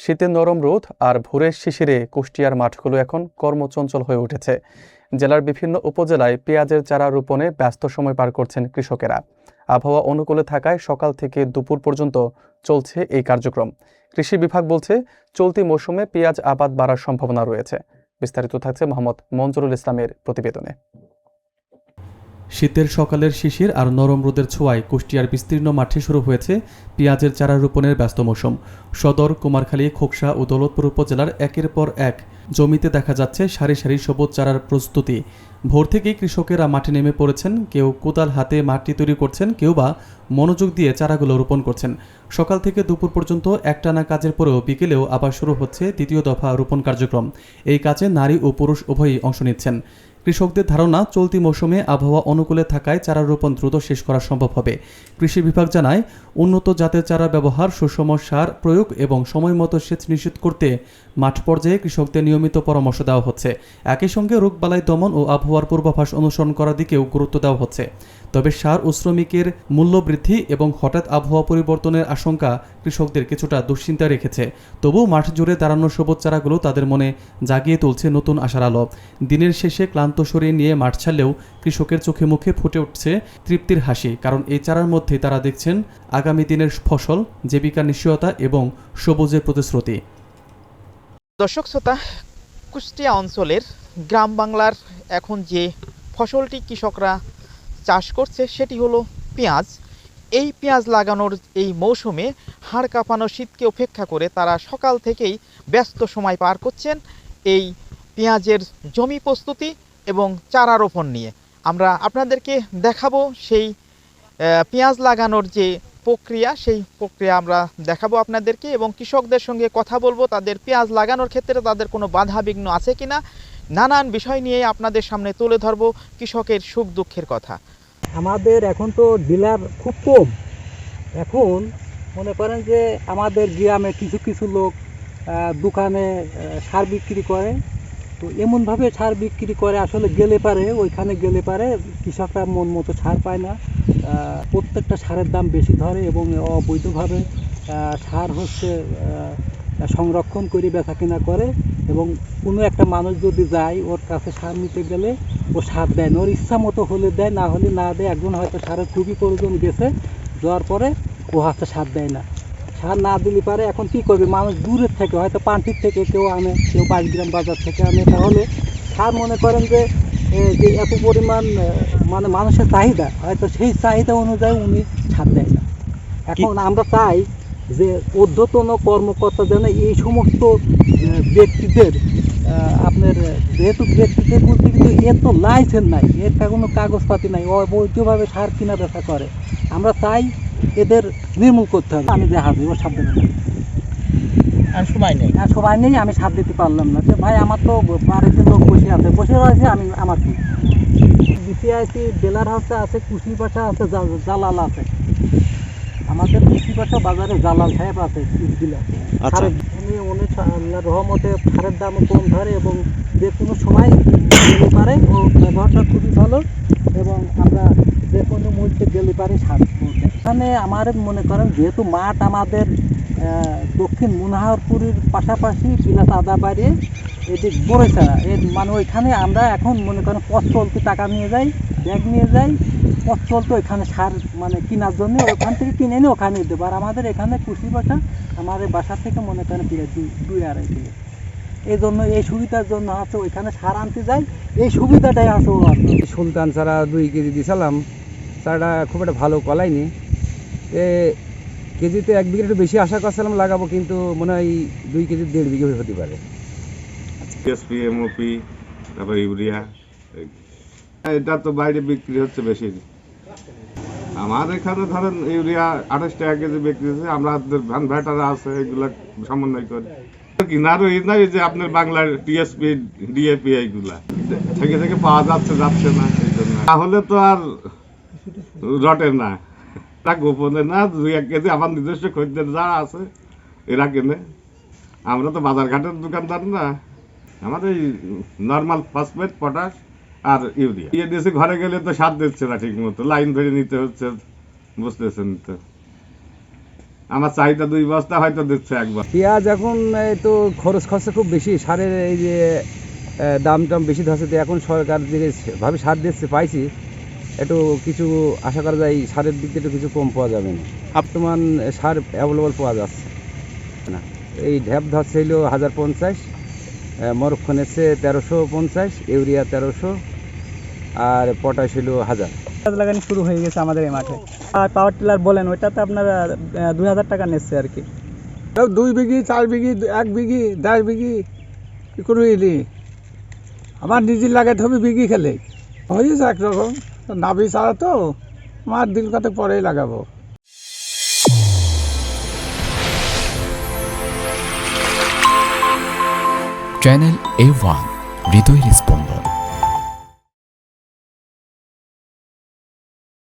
শীতের নরম রোদ আর ভোরের শিশিরে কুষ্টিয়ার মাঠগুলো এখন কর্মচঞ্চল হয়ে উঠেছে। জেলার বিভিন্ন উপজেলায় পেঁয়াজের চারা রোপণে ব্যস্ত সময় পার করছেন কৃষকেরা। আবহাওয়া অনুকূলে থাকায় সকাল থেকে দুপুর পর্যন্ত চলছে এই কার্যক্রম। কৃষি বিভাগ বলছে, চলতি মৌসুমে পেঁয়াজ আবাদ বাড়ার সম্ভাবনা রয়েছে। বিস্তারিত থাকছে মোহাম্মদ মঞ্জুরুল ইসলামের প্রতিবেদনে। শীতের সকালের শিশির আর নরম রোদের ছোঁয়ায় কুষ্টিয়ার বিস্তীর্ণ মাঠে শুরু হয়েছে পেঁয়াজের চারা রোপণের ব্যস্ত মৌসুম। সদর, কুমারখালী, খোকসা ও দৌলতপুর উপজেলার একের পর এক জমিতে দেখা যাচ্ছে সারি সারি সবুজ চারার প্রস্তুতি। ভোর থেকেই কৃষকেরা মাঠে নেমে পড়েছেন। কেউ কোদাল হাতে মাটি তৈরি করছেন, কেউ বা মনোযোগ দিয়ে চারাগুলো রোপণ করছেন। সকাল থেকে দুপুর পর্যন্ত একটানা কাজের পরেও বিকেলেও আবার শুরু হচ্ছে দ্বিতীয় দফা রোপণ কার্যক্রম। এই কাজে নারী ও পুরুষ উভয়ই অংশ নিচ্ছেন। কৃষকদের ধারণা, চলতি মৌসুমে আবহাওয়া অনুকূলে থাকায় চারা রোপণ দ্রুত শেষ করা সম্ভব হবে। কৃষি বিভাগ জানায়, উন্নত জাতের চারা ব্যবহার, সুষম সার প্রয়োগ এবং সময়মতো সেচ নিশ্চিত করতে মাঠ পর্যায়ে কৃষকদের নিয়মিত পরামর্শ দেওয়া হচ্ছে। একই সঙ্গে রোগবালাই দমন ও আবহাওয়ার পূর্বাভাস অনুসরণ করার দিকেও গুরুত্ব দেওয়া হচ্ছে। তবে সার ও শ্রমিকের মূল্য বৃদ্ধি এবং হঠাৎ আবহাওয়া পরিবর্তনের আশঙ্কা কৃষকদের কিছুটা দুশ্চিন্তায় রেখেছে। তবুও মাঠ জুড়ে দাঁড়ানো সবুজ চারাগুলো তাদের মনে জাগিয়ে তুলছে নতুন আশার আলো। দিনের শেষে ক্লান্ত শরীর নিয়ে মাঠ ছাড়লেও কৃষকের চোখে মুখে ফুটে উঠছে তৃপ্তির হাসি, কারণ এই চারার মধ্যে তারা দেখছেন আগামী দিনের ফসল, জীবিকার নিশ্চয়তা এবং সবুজের প্রতিশ্রুতি। দর্শক শ্রোতা, কুষ্টিয়া অঞ্চলের গ্রাম বাংলার এখন যে ফসলটি কৃষকরা চাষ করছে সেটি হলো পেঁয়াজ। এই পেঁয়াজ লাগানোর এই মৌসুমে হাড় কাঁপানো শীতকে উপেক্ষা করে তারা সকাল থেকেই ব্যস্ত সময় পার করছেন এই পেঁয়াজের জমি প্রস্তুতি এবং চারা রোপণ নিয়ে। আমরা আপনাদেরকে দেখাবো সেই পেঁয়াজ লাগানোর যে প্রক্রিয়া, সেই প্রক্রিয়া আমরা দেখাবো আপনাদেরকে এবং কৃষকদের সঙ্গে কথা বলবো তাদের পেঁয়াজ লাগানোর ক্ষেত্রে তাদের কোনো বাধা বিঘ্ন আছে কিনা, নানান বিষয় নিয়ে আপনাদের সামনে তুলে ধরবো কৃষকের সুখ দুঃখের কথা। আমাদের এখন তো ডিলার খুব কম। এখন মনে করেন যে আমাদের গ্রামে কিছু কিছু লোক দোকানে সার বিক্রি করে, তো এমনভাবে সার বিক্রি করে আসলে গেলে পারে, ওইখানে গেলে পারে কৃষকরা মন মতো সার পায় না। প্রত্যেকটা সারের দাম বেশি ধরে এবং অবৈধভাবে সার সংরক্ষণ করে বেচা কেনা করে। এবং কোনো একটা মানুষ যদি যায় ওর কাছে সার নিতে গেলে ও সার দেয় না, ওর ইচ্ছা মতো হলে দেয়, না হলে না দেয়। একজন হয়তো সারের খুবই প্রয়োজন গেছে, যাওয়ার পরে ও হাতে সার দেয় না। সার না দিলে পারে এখন কী করবে, মানুষ দূরের থেকে হয়তো পান্টির থেকে কেউ আনে, কেউ 22 গ্রাম বাজার থেকে আনে, তাহলে সার মনে করেন যে এত পরিমাণ মানে মানুষের চাহিদা, হয়তো সেই চাহিদা অনুযায়ী উনি সার দেয় না। এখন আমরা চাই যে ঊর্ধ্বতন কর্মকর্তা যেন এই সমস্ত ব্যক্তিদের আপনার যেহেতু ব্যক্তিদের বলতে কিন্তু এর তো লাইসেন্স নাই, এর কোনো কাগজপাতি নাই, অবৈধভাবে সার কিনা বেচা করে। আমরা চাই এদের নির্মূল করতে হবে। আমি দেখা যাবো সার দেবেন না, সময় নেই, আমি সার দিতে পারলাম না। যে ভাই আমার তো বাড়িতে লোক বসে আছে, আমি আমার কি বিপিআইসি ডিলার হাউসে আছে, কুশিপাশা আছে, জালাল আছে, আমাদের কুশিপাশা বাজারে জালাল সাহেব আছে ডিলার। উনি আল্লাহর রহমতে সারের দামও কম ধরে এবং যে কোনো সময় গেলে পারে, ও ব্যবহারটা খুবই ভালো এবং আমরা যে কোনো মুহূর্তে গেলে পারে সার করতে। এখানে আমার মনে করেন যেহেতু মাঠ আমাদের দক্ষিণ মুনাহারপুরের পাশাপাশি প্লাস আদাবাড়ি এদিক বড়েছাড়া, এর মানে ওইখানে আমরা এখন মনে করেন পথ চলতে টাকা নিয়ে যাই, ব্যাগ নিয়ে যাই, পথ চলতে ওইখানে সার মানে কেনার জন্য ওখান থেকে কিনে নিয়ে ওখানে দেবো। আর আমাদের এখানে কুশিপাশা আমাদের বাসা থেকে মনে করেন প্রায় 2-2.5 কিলো। এই জন্য এই সুবিধার জন্য আছে ওইখানে সার আনতে যাই, এই সুবিধাটাই আছে। সুলতান চারা 2 কেজি দিয়েছিলাম, চারাটা খুব একটা ভালো কলাইনি। কেজিতে 1 বিঘা একটু বেশি আশা করছিলাম লাগাবো, কিন্তু মনে হয় 2 কেজি 1.5 বিঘা হতে পারে। এসপি, এমওপি, তারপর ইউরিয়া, এটা তো বাইরে বিক্রি হচ্ছে বেশি। আমার এখানে ধরেন ইউরিয়া 28 টাকা কেজি বিক্রি হচ্ছে, আমরা ধান ভ্যাটারা আছে এগুলো সমন্বয় করি। কিনারও এই নয় যে আপনার বাংলার টিএসপি, ডিএপি এইগুলা থেকে থেকে পাওয়া যাচ্ছে না, এই জন্য তাহলে তো আর রটে না, তা গোপনে না। 2-1 কেজি আমার নিজস্ব খদ্দের যারা আছে এরা কেনে, আমরা তো বাজার ঘাটের দোকানদার না। আমাদের এই নর্মাল ফসফেট, পটাশ আর ইউরিয়া দিয়েছে। ঘরে গেলে তো সার দিচ্ছে না ঠিক মতো, লাইন ধরে নিতে হচ্ছে, বুঝতেছেন তো। আমার চাহিদা 2 বস্তা হয়তো দিচ্ছে একবার। পেঁয়াজ এখন এই তো খরচ খরচা খুব বেশি, সারের এই যে দাম টাম বেশি ধরছে, তো এখন সরকার যেভাবে সার দিচ্ছে পাইছি, একটু কিছু আশা করা যায় সারের দিক থেকে একটু কিছু কম পাওয়া যাবে না। বর্তমান সার অ্যাভেলেবল পাওয়া যাচ্ছে না। এই ঢ্যাপ ধরছে হইল 1050, মরক্ষণ এসছে 1350, ইউরিয়া 1300, আর পটাশ হইল 1000। গাছ লাগানো শুরু হয়ে গেছে আমাদের এই মাঠে। আর পাওয়ার টিলার বলেন, ওইটাতে আপনারা 2000 টাকা নিচ্ছে আর কি। 2 বিঘি 4 বিঘি 1 বিঘি 10 বিঘি কি করে এলি, আমার নিজের লাগাতে হবে বিঘি খেলে হয়েছে একরকম, নাভি ছাড়া তো আমার দিন কত পরেই লাগাবো। চ্যানেল A1 হৃদয়ের স্পন্দন।